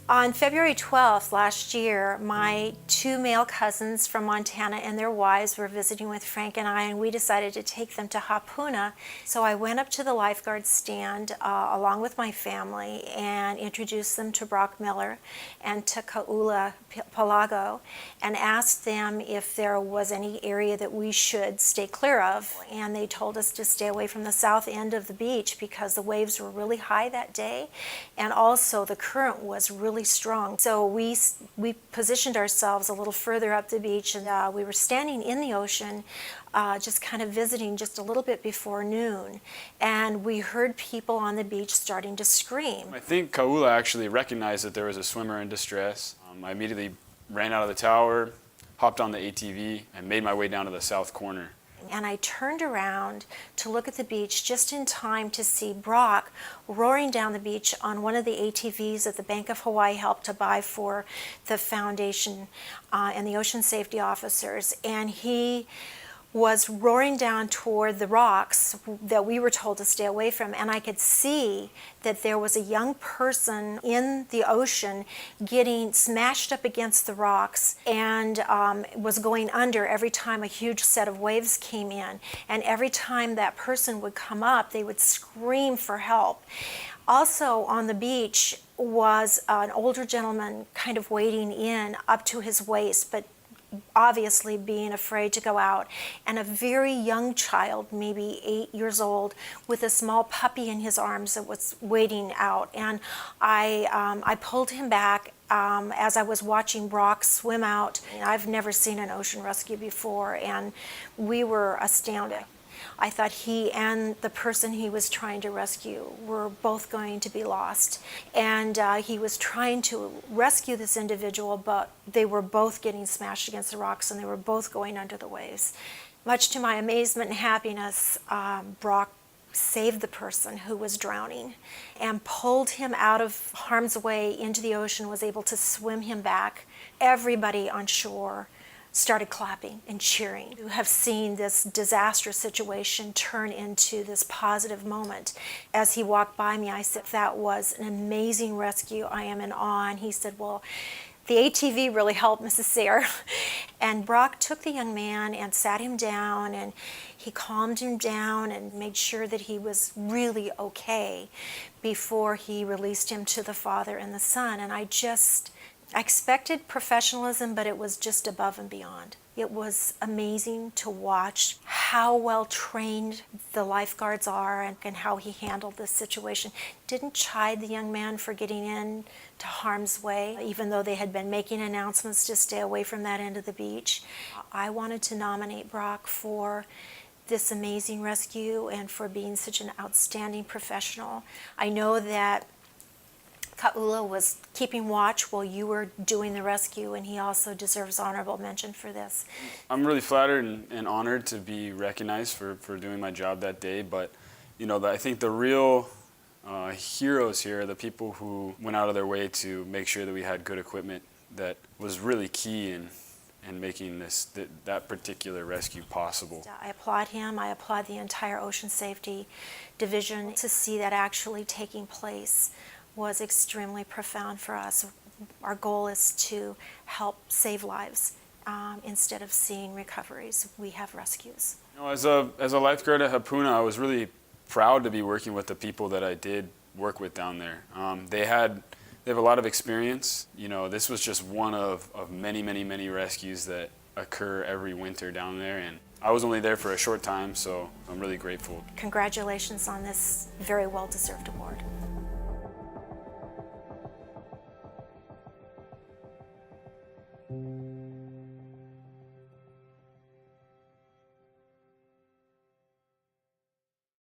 On February 12th last year, my two male cousins from Montana and their wives were visiting with Frank and I, and we decided to take them to Hapuna. So I went up to the lifeguard stand along with my family and introduced them to Brock Miller and to Kaula Palago and asked them if there was any area that we should stay clear of. And they told us to stay away from the south end of the beach because the waves were really high that day, and also the current was really strong. So we positioned ourselves a little further up the beach, and we were standing in the ocean, just kind of visiting just a little bit before noon, and we heard people on the beach starting to scream. I think Kaula actually recognized that there was a swimmer in distress. I immediately ran out of the tower, hopped on the ATV, and made my way down to the south corner. And I turned around to look at the beach just in time to see Brock roaring down the beach on one of the ATVs that the Bank of Hawaii helped to buy for the foundation and the ocean safety officers. And he was roaring down toward the rocks that we were told to stay away from, and I could see that there was a young person in the ocean getting smashed up against the rocks and was going under every time a huge set of waves came in. And every time that person would come up, they would scream for help. Also on the beach was an older gentleman kind of wading in up to his waist, but obviously being afraid to go out, and a very young child, maybe 8 years old, with a small puppy in his arms that was wading out. And I pulled him back as I was watching Brock swim out. I've never seen an ocean rescue before, and we were astounded. I thought he and the person he was trying to rescue were both going to be lost. And he was trying to rescue this individual, but they were both getting smashed against the rocks and they were both going under the waves. Much to my amazement and happiness, Brock saved the person who was drowning and pulled him out of harm's way into the ocean, was able to swim him back. Everybody on shore started clapping and cheering. You have seen this disastrous situation turn into this positive moment. As he walked by me, I said, "That was an amazing rescue. I am in awe." And he said, "Well, the ATV really helped, Mrs. Sayre." And Brock took the young man and sat him down, and he calmed him down and made sure that he was really okay before he released him to the father and the son. And I expected professionalism, but it was just above and beyond. It was amazing to watch how well trained the lifeguards are and how he handled this situation. Didn't chide the young man for getting in to harm's way, even though they had been making announcements to stay away from that end of the beach. I wanted to nominate Brock for this amazing rescue and for being such an outstanding professional. I know that Kaula was keeping watch while you were doing the rescue, and he also deserves honorable mention for this. I'm really flattered and honored to be recognized for doing my job that day, but I think the real heroes here are the people who went out of their way to make sure that we had good equipment that was really key in making that particular rescue possible. I applaud him. I applaud the entire Ocean Safety Division. To see that actually taking place was extremely profound for us. Our goal is to help save lives instead of seeing recoveries. We have rescues. As a lifeguard at Hapuna, I was really proud to be working with the people that I did work with down there. They have a lot of experience. This was just one of many, many, many rescues that occur every winter down there, and I was only there for a short time, so I'm really grateful. Congratulations on this very well-deserved award.